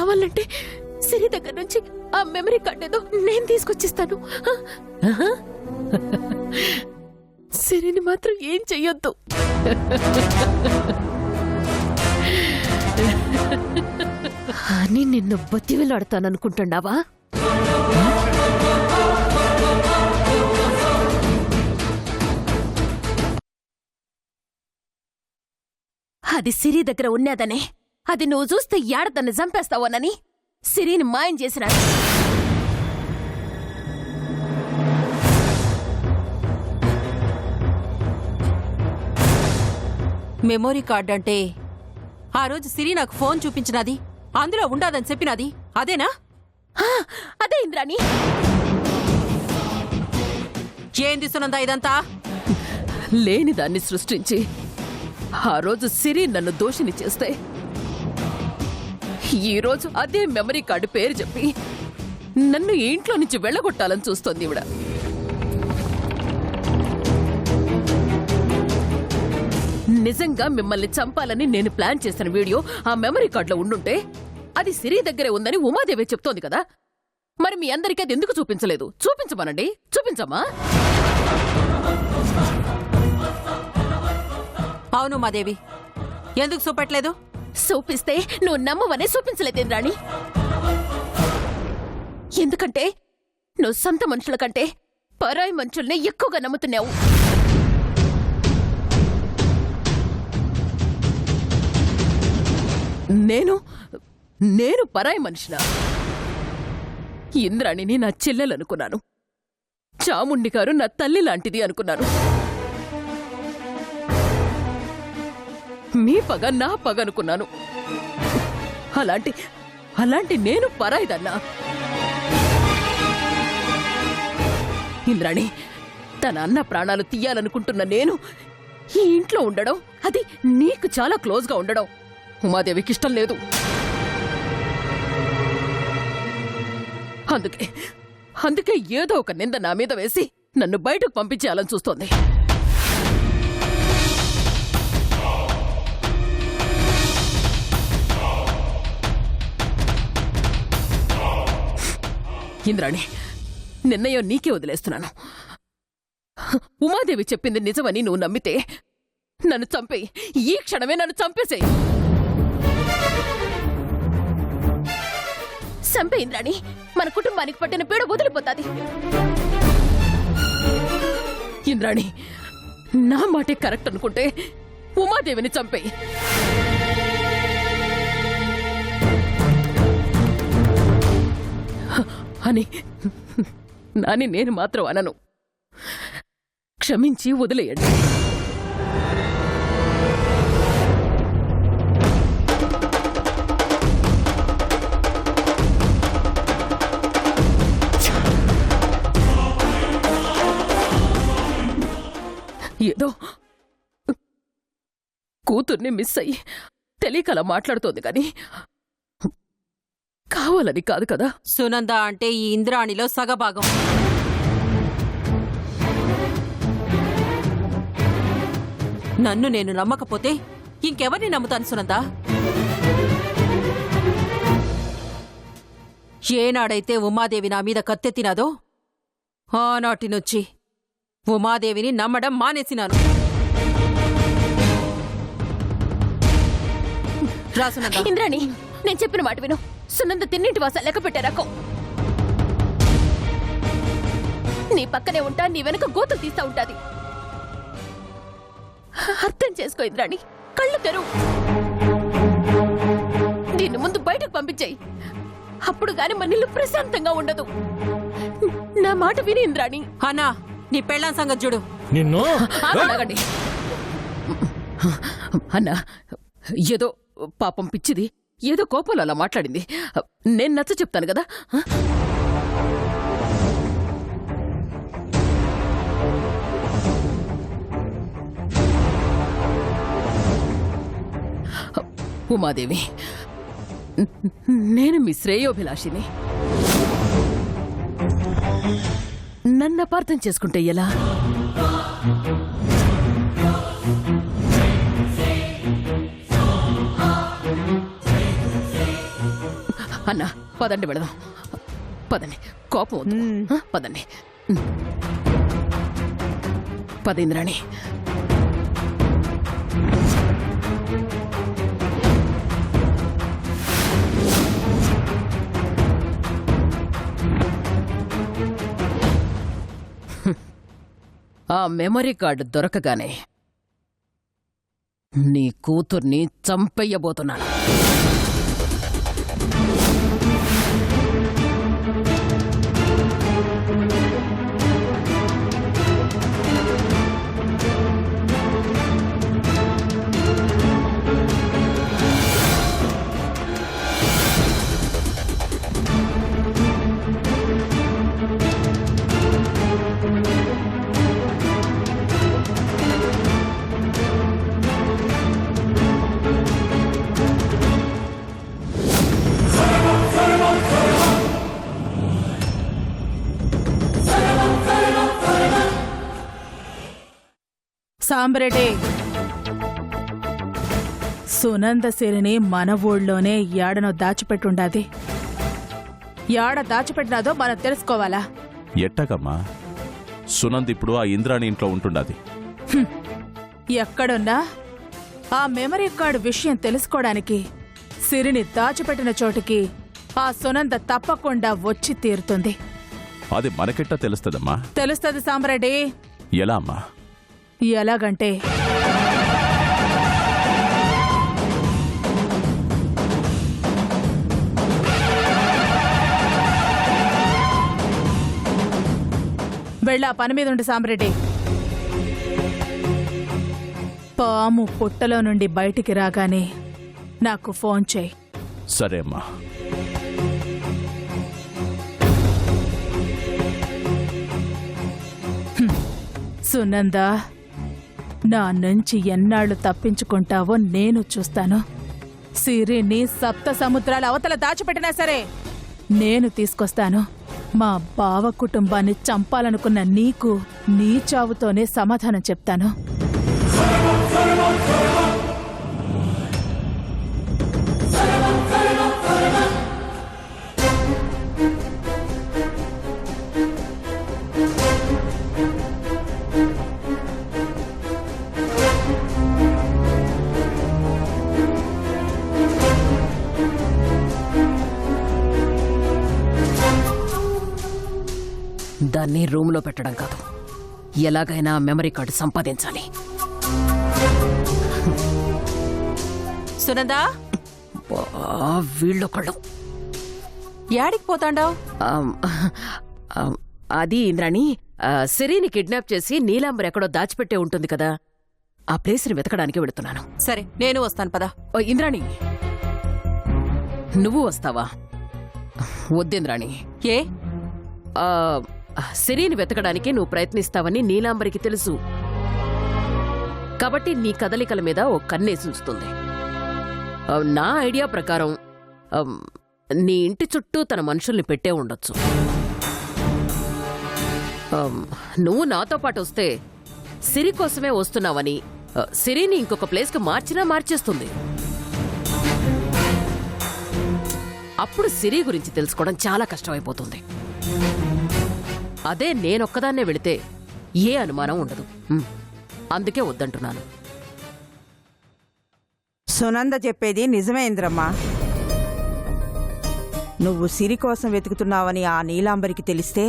కావాలంటే సిరి దగ్గర నుంచి ఆ మెమరీ కార్డ్ ఏదో నేను తీసుకొచ్చిస్తాను. సిరిని మాత్రం ఏం చెయ్యొద్దు. అని నిన్ను బతివిలాడతాననుకుంటున్నావా? అది సిరి దగ్గర ఉన్నదనే, అది నువ్వు చూస్తే ఏడతన్ని చంపేస్తావోనని సిరిని మాయం చేసినాడు. మెమోరీ కార్డ్ అంటే ఆ రోజు సిరి నాకు ఫోన్ చూపించినది, అందులో ఉండాదని చెప్పినది అదేనా? అదే ఇంద్రాణి. ఏంది సునందా ఇదంతా? లేని దాన్ని సృష్టించి ఆ రోజు సిరి నన్ను దోషిని చేస్తే ఈ రోజు అదే మెమరీ కార్డు పేరు చెప్పి నన్ను ఇంట్లో నుంచి వెళ్ళగొట్టాలని చూస్తోంది ఇవిడ. నిజంగా మిమ్మల్ని చంపాలని నేను ప్లాన్ చేసిన వీడియో ఆ మెమరీ కార్డులో ఉండుంటే అది సిరి దగ్గరే ఉందని ఉమాదేవి చెప్తోంది కదా. మరి మీ అందరికీ అది ఎందుకు చూపించలేదు? చూపించమనండి, చూపించమ్మా. అవును మాదేవి, ఎందుకు చూపట్లేదు? చూపిస్తే నువ్వు నమ్మవనే చూపించలేదేంద్రాణి. ఎందుకంటే నువ్వు సొంత మనుషుల కంటే పరాయి మనుషుల్ని ఎక్కువగా నమ్ముతున్నావు. నేను పరాయి మనిషినా? ఇంద్రాణిని నా చెల్లెలనుకున్నాను, చాముండి గారు నా తల్లి లాంటిది అనుకున్నాను. మీ పగ నా పగ అనుకున్నాను. అలాంటి నేను పరాయిదన్నా? ఇంద్రాణి, తన అన్న ప్రాణాలు తీయాలనుకుంటున్న నేను ఈ ఇంట్లో ఉండడం, అది నీకు చాలా క్లోజ్గా ఉండడం ఉమాదేవికి ఇష్టం లేదు. అందుకే ఏదో ఒక నింద నా మీద వేసి నన్ను బయటకు పంపించేయాలని చూస్తోంది. ఇంద్రాణి, నిర్ణయం నీకే వదిలేస్తున్నాను. ఉమాదేవి చెప్పింది నిజమని నువ్వు నమ్మితే నన్ను చంపేయి. ఈ క్షణమే నన్ను చంపేసేయి. చంపే ఇంద్రాణి, మన కుటుంబానికి పట్టిన పీడ వదిలిపోతాది. ఇంద్రాణి, నా మాటే కరెక్ట్ అనుకుంటే ఉమాదేవిని చంపేయి. అని నేను మాత్రం అనను. క్షమించి వదిలేయండి. ఏదో కూతుర్ని మిస్ అయ్యి తెలియకలా మాట్లాడుతోంది కానీ కావాలని కాదు కదా. సునంద అంటే ఈ ఇంద్రాణిలో సగభాగం. నన్ను నేను నమ్మకపోతే ఇంకెవరిని నమ్ముతాను సునంద? ఏనాడైతే ఉమాదేవి నా మీద కత్తెత్తినాదో ఆనాటి నుంచి ఉమాదేవిని నమ్మడం మానేసినాను. రా సునంద. ఇంద్రాణి, నేను చెప్పిన మాట విను. సునంద తిన్నింటి వాస లెక్క పెట్టారాకో. నీ పక్కనే ఉంటా, నీ వెనక గోతులు తీస్తా ఉంటాది. అర్థం చేసుకో ఇంద్రాణి, కళ్ళు తెరువు. దీన్ని ముందు బయటకు పంపించేయి. అప్పుడు గాని మన ఇల్లు ప్రశాంతంగా ఉండదు. నా మాట విని ఇంద్రాణి. అన్నా, నీ పెళ్ళాం సంగతి చూడు. నిన్ను ఆగండి అన్నా. ఏదో పాపం పిచ్చిది, ఏదో కోపంలో అలా మాట్లాడింది. నేను నచ్చ చెప్తాను కదా. ఉమాదేవి, నేను మీ శ్రేయోభిలాషిని. నన్ను అపార్థం చేసుకుంటే ఎలా? అన్నా పదండి వెళదాం. పదండి, కోపం వద్దు. పదండి. పద ఇంద్రాణి. ఆ మెమరీ కార్డు దొరకగానే నీ కూతుర్ని చంపెయ్యబోతున్నాను. సాంబ్రెడ్డి, సునంద సిరిని మన ఊళ్ళోనే యాడనో దాచిపెట్టుండాది. యాడ దాచిపెట్టినాదో మనం తెలుసుకోవాలా? ఎట్టగమ్మా? సునంద్ ఇప్పుడు ఆ ఇంద్రాణి ఇంట్లో ఉంటుండాది. ఎక్కడున్నా ఆ మెమరీ కార్డు విషయం తెలుసుకోవడానికి సిరిని దాచిపెట్టిన చోటికి ఆ సునంద తప్పకుండా వచ్చి తీరుతుంది. అది మనకెట్టా తెలుస్తుందమ్మా? తెలుస్తుంది సాంబ్రెడ్డి. ఎలా అమ్మా? ఎలాగంటే వెళ్ళా పని మీద ఉండి సాంబ్రెడ్డి. పాము పుట్టలో నుండి బయటికి రాగానే నాకు ఫోన్ చేయి. సరే అమ్మా. సునంద, నా నుంచి ఎన్నాళ్లు తప్పించుకుంటావో నేను చూస్తాను. సిరిని సప్త సముద్రాల అవతల దాచిపెట్టినా సరే నేను తీసుకొస్తాను. మా బావ కుటుంబాన్ని చంపాలనుకున్న నీకు నీ చావుతోనే సమాధానం చెప్తాను. దాన్ని రూమ్లో పెట్టడం కాదు, ఎలాగైనా మెమరీ కార్డు సంపాదించాలి. సునందా, వీళ్ళొకళ్ళు. యాడికి పోతాండావ్? అది ఇంద్రాణి, సిరిని కిడ్నాప్ చేసి నీలాంబర్ ఎక్కడో దాచిపెట్టే ఉంటుంది కదా, ఆ ప్లేస్ని వెతకడానికి వెళుతున్నాను. సరే, నేను వస్తాను పదా. ఇంద్రాణి, నువ్వు వస్తావా? వద్దింద్రాణి. ఏ? సిరిని వెతకడానికి నువ్వు ప్రయత్నిస్తావని నీలాంబరికి తెలుసు కాబట్టి నీ కదలికల మీద ఓ కన్నేసి ఉంచుతుంది. నా ఐడియా ప్రకారం నీ ఇంటి చుట్టూ తన మనుషుల్ని పెట్టే ఉండొచ్చు. నువ్వు నాతో పాటు వస్తే సిరి కోసమే వస్తున్నావని సిరిని ఇంకొక ప్లేస్కి మార్చినా మార్చేస్తుంది. అప్పుడు సిరి గురించి తెలుసుకోవడం చాలా కష్టమైపోతుంది. అదే నేనొక్కదాన్నే వెళితే ఏ అనుమానం ఉండదు. అందుకే వద్దంటున్నాను. సునంద చెప్పేది నిజమేంద్రమ్మా. నువ్వు సిరి కోసం వెతుకుతున్నావని ఆ నీలాంబరికి తెలిస్తే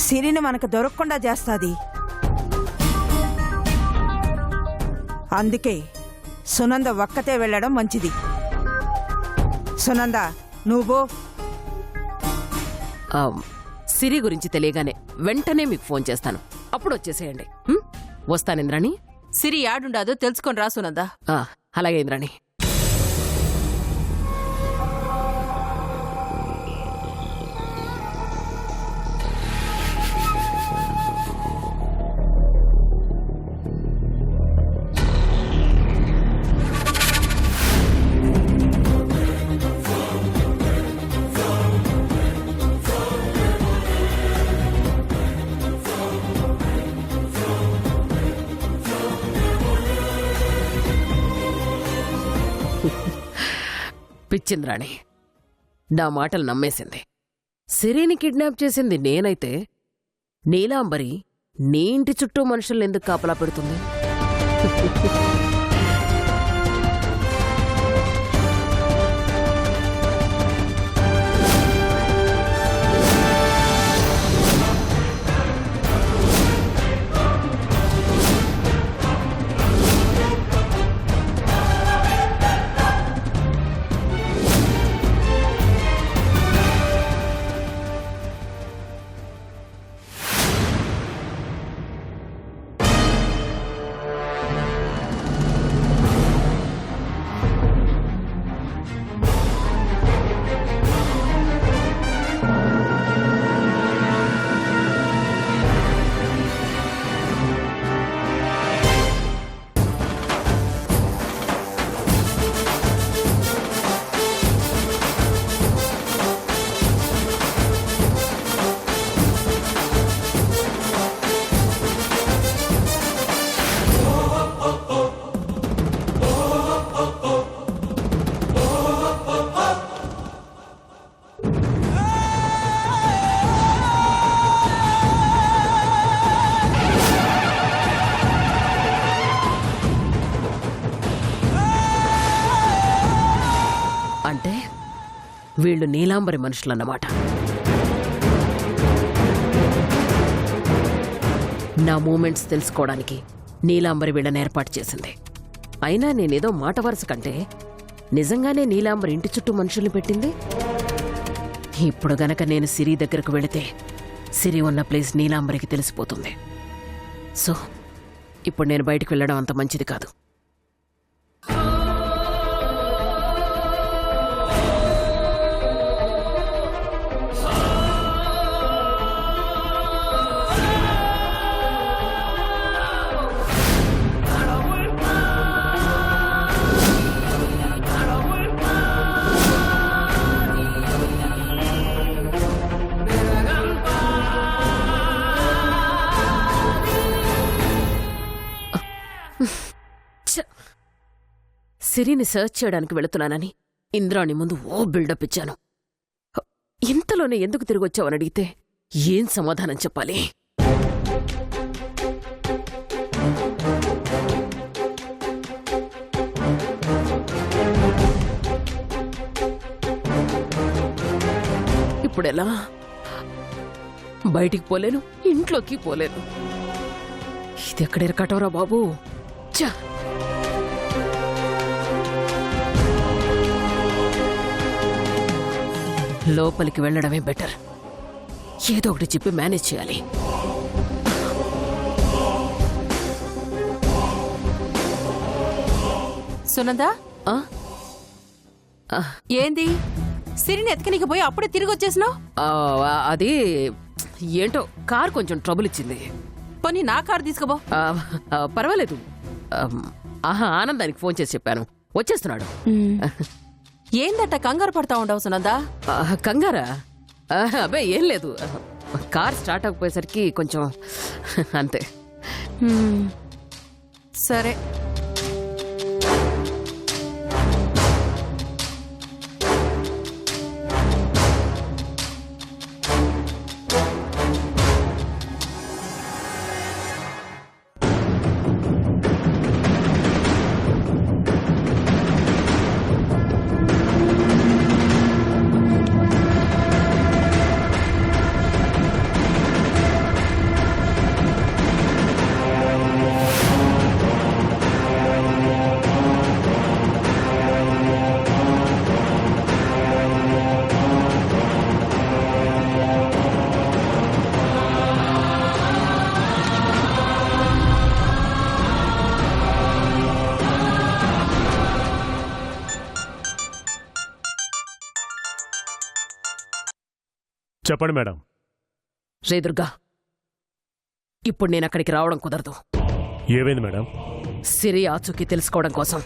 సిరిని మనకు దొరకకుండా చేస్తాది. అందుకే సునంద ఒక్కతే వెళ్ళడం మంచిది. సునంద, నువ్వు సిరి గురించి తెలియగానే వెంటనే మీకు ఫోన్ చేస్తాను. అప్పుడు వచ్చేసేయండి. వస్తాను ఇంద్రాణి. సిరి యాడుండాదో తెలుసుకొని రా సునందా. అలాగే ఇంద్రాణి. పిచ్చింద్రాణి, నా మాటలు నమ్మేసింది. సిరిని కిడ్నాప్ చేసింది నేనైతే నీలాంబరి నీ ఇంటి చుట్టూ మనుషుల్ని ఎందుకు కాపలా పెడుతుంది? అంటే వీళ్ళు నీలాంబరి మనుషులన్నమాట. నా మూమెంట్స్ తెలుసుకోవడానికి నీలాంబరి వీళ్ళని ఏర్పాటు చేసింది. అయినా నేనేదో మాట వరుస కంటే నిజంగానే నీలాంబరి ఇంటి చుట్టూ మనుషుల్ని పెట్టింది. ఇప్పుడు గనక నేను సిరి దగ్గరకు వెళితే సిరి ఉన్న ప్లేస్ నీలాంబరికి తెలిసిపోతుంది. సో ఇప్పుడు నేను బయటికి వెళ్ళడం అంత మంచిది కాదు. సిరిని సర్చ్ చేయడానికి వెళుతున్నానని ఇంద్రాణి ముందు ఓ బిల్డప్ ఇచ్చాను. ఇంతలోనే ఎందుకు తిరిగొచ్చావని అడిగితే ఏం సమాధానం చెప్పాలి? ఇప్పుడెలా? బయటికి పోలేను, ఇంట్లోకి పోలేను. ఇది ఎక్కడెరకటవరా బాబు. చా లోపలికి వెళ్ళడమే బెటర్. ఏదో ఒకటి చెప్పి మేనేజ్ చేయాలి. సునందా, ఆ? ఏంది సిరిని ఎత్తుకనికి పోయి అప్పుడే తిరిగి వచ్చేసినావు? అది ఏంటో కార్ కొంచెం ట్రబుల్ ఇచ్చింది. పోనీ నా కారు తీసుకుపో. పర్వాలేదు. ఆనందానికి ఫోన్ చేసి చెప్పాను, వచ్చేస్తున్నాడు. ఏందట కంగారు పడతా ఉండవు సునందా? కంగారా? అబ్బే ఏం లేదు. కార్ స్టార్ట్ అవ్వకపోయేసరికి కొంచెం అంతే. సరే. చెప్పండి మేడం. రే దుర్గా, ఇప్పుడు నేను అక్కడికి రావడం కుదరదు. ఏమైంది మేడం? సిరి ఆచూకీ తెలుసుకోవడం కోసం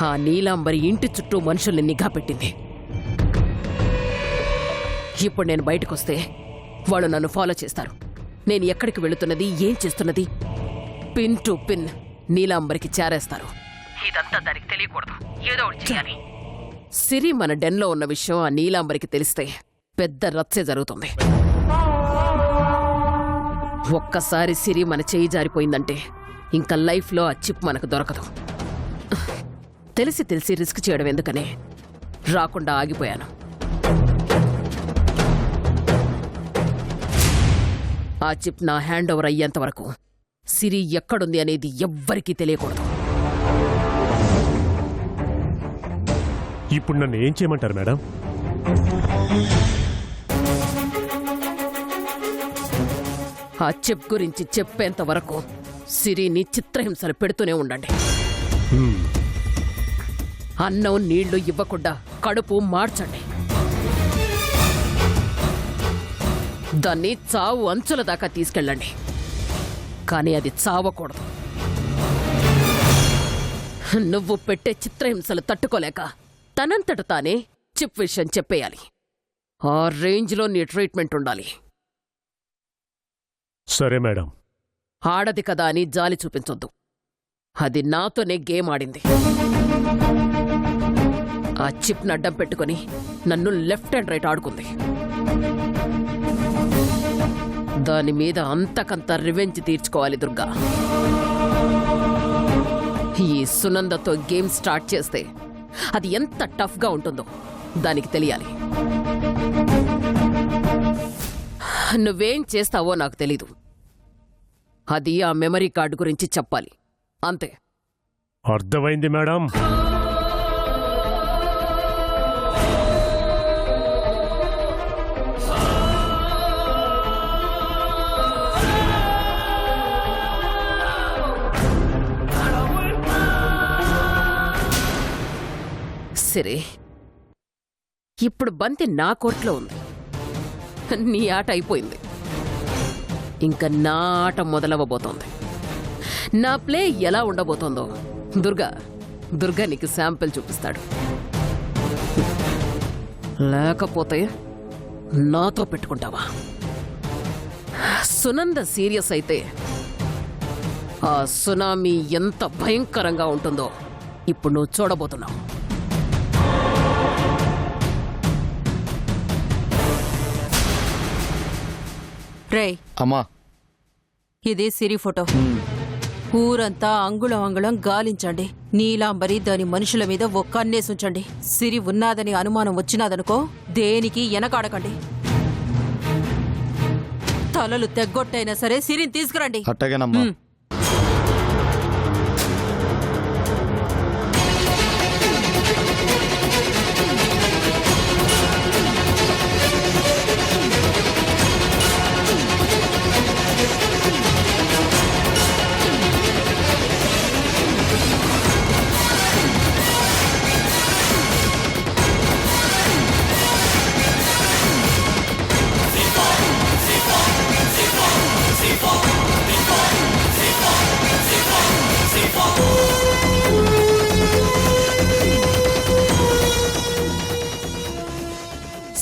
ఆ నీలాంబరి ఇంటి చుట్టూ మనుషుల్ని నిఘా పెట్టింది. ఇప్పుడు నేను బయటకొస్తే వాళ్ళు నన్ను ఫాలో చేస్తారు. నేను ఎక్కడికి వెళుతున్నది, ఏం చేస్తున్నది పిన్ టు పిన్ నీలాంబరికి చేరేస్తారు. ఇదంతా దానికి తెలియకూడదు. ఏదో ఒకటి చేయాలి. సిరి మన డెన్లో ఉన్న విషయం ఆ నీలాంబరికి తెలిస్తే పెద్ద రచ్చే జరుగుతుంది. ఒక్కసారి సిరి మన చేయి జారిపోయిందంటే ఇంకా లైఫ్లో ఆ చిప్ మనకు దొరకదు. తెలిసి తెలిసి రిస్క్ చేయడం ఎందుకనే రాకుండా ఆగిపోయాను. ఆ చిప్ నా హ్యాండ్ ఓవర్ అయ్యేంత వరకు సిరి ఎక్కడుంది అనేది ఎవ్వరికీ తెలియకూడదు. ఇప్పుడు నన్ను ఏం చేయమంటారు మేడం? ఆ చిప్ గురించి చెప్పేంత వరకు సిరిని చిత్రహింసలు పెడుతూనే ఉండండి. అన్నం నీళ్లు ఇవ్వకుండా కడుపు మార్చండి. దాన్ని చావు అంచుల దాకా తీసుకెళ్ళండి. కానీ అది చావకూడదు. నువ్వు పెట్టే చిత్రహింసలు తట్టుకోలేక తనంతట తానే చిప్ విషయం చెప్పేయాలి. ఆ రేంజ్లో నీ ట్రీట్మెంట్ ఉండాలి. సరే మేడం. ఆడది కదా అని జాలి చూపించొద్దు. అది నాతోనే గేమ్ ఆడింది. ఆ చిప్ అడ్డం పెట్టుకుని నన్ను లెఫ్ట్ అండ్ రైట్ ఆడుకుంది. దాని మీద అంతకంత రివెంజ్ తీర్చుకోవాలి దుర్గా. ఈ సునందతో గేమ్ స్టార్ట్ చేస్తే అది ఎంత టఫ్గా ఉంటుందో దానికి తెలియాలి. నువ్వేం చేస్తావో నాకు తెలీదు. అది ఆ మెమరీ కార్డు గురించి చెప్పాలి అంతే. అర్థమైంది మేడం. సరే, ఇప్పుడు బంతి నా కోర్టులో ఉంది. నీ ఆట అయిపోయింది. ఇంకా నా ఆట మొదలవ్వబోతోంది. నా ప్లే ఎలా ఉండబోతోందో దుర్గా నీకు శాంపిల్ చూపిస్తాడు. లేకపోతే నాతో పెట్టుకుంటావా? సునంద సీరియస్ అయితే ఆ సునామీ ఎంత భయంకరంగా ఉంటుందో ఇప్పుడు నువ్వు చూడబోతున్నావు. రేయ్ అమ్మా, ఇది సిరి ఫోటో. ఊరంతా అంగుళం అంగుళం గాలించండి. నీలాంబరి దాని మనుషుల మీద ఒక్క అన్నేసుంచండి. సిరి ఉన్నాదని అనుమానం వచ్చినాదనుకో దేనికి వెనకాడకండి. తలలు తెగ్గొట్టైనా సరే సిరిని తీసుకురండి. అట్టగేనమ్మా.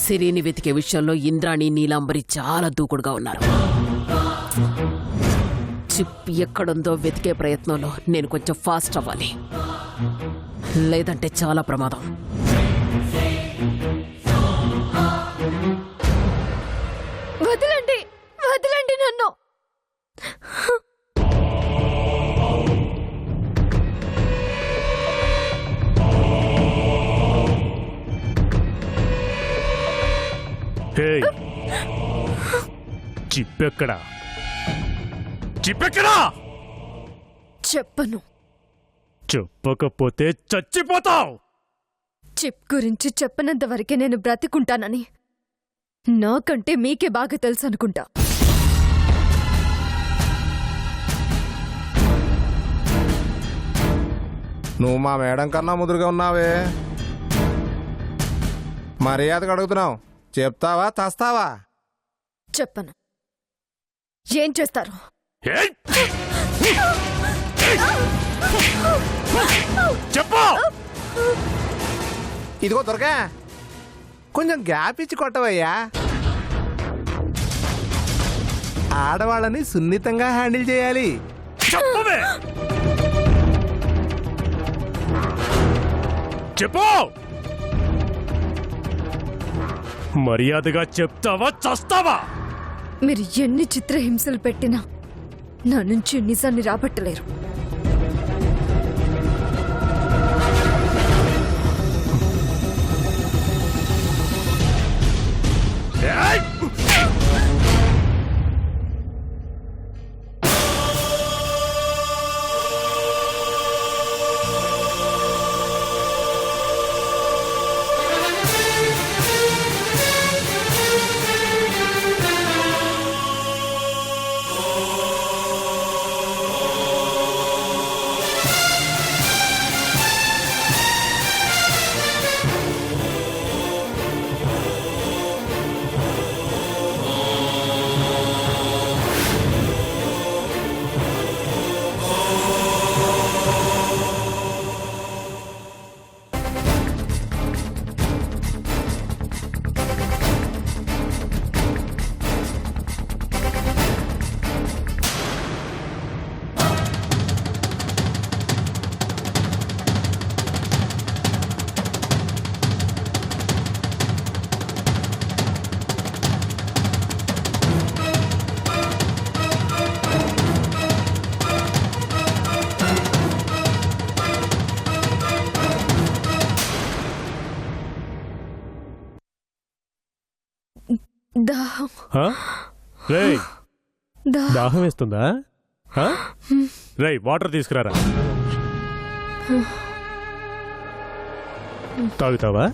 సిరిని వెతికే విషయంలో ఇంద్రాణి నీలాంబరి చాలా దూకుడుగా ఉన్నారు. చిప్ ఎక్కడుందో వెతికే ప్రయత్నంలో నేను కొంచెం ఫాస్ట్ అవ్వాలి, లేదంటే చాలా ప్రమాదం. వదలండి, వదలండి నన్ను. చిప్పెక్కడా? చిప్పెక్కడా? చెప్పను. చెప్పకపోతే చచ్చిపోతావు. చిప్ గురించి చెప్పనంత వరకే నేను బ్రతికుంటానని నాకంటే మీకే బాగా తెలుసు అనుకుంటా. నువ్వు మా మేడం కన్నా ముదురుగా ఉన్నావే. మర్యాదగా అడుగుతున్నావు. చెప్తావా చస్తావా? చెప్పను. ఏం చేస్తారు? చెప్పు. ఇదిగో దొరకా, కొంచెం గ్యాప్ ఇచ్చి కొట్టవయ్యా. ఆడవాళ్ళని సున్నితంగా హ్యాండిల్ చేయాలి. చెప్పవే. చెప్పు. మర్యాదగా చెప్తావా చస్తావా? మీరు ఎన్ని చిత్రహింసలు పెట్టినా నా నుంచి నిజాన్ని రాబట్టలేరు. ఏయ్! దాహం హ? రేయ్, దాహం దాహం వేస్తుందా? హ? రేయ్, వాటర్ తీసుకురారా. తాగుతావా?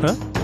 హ?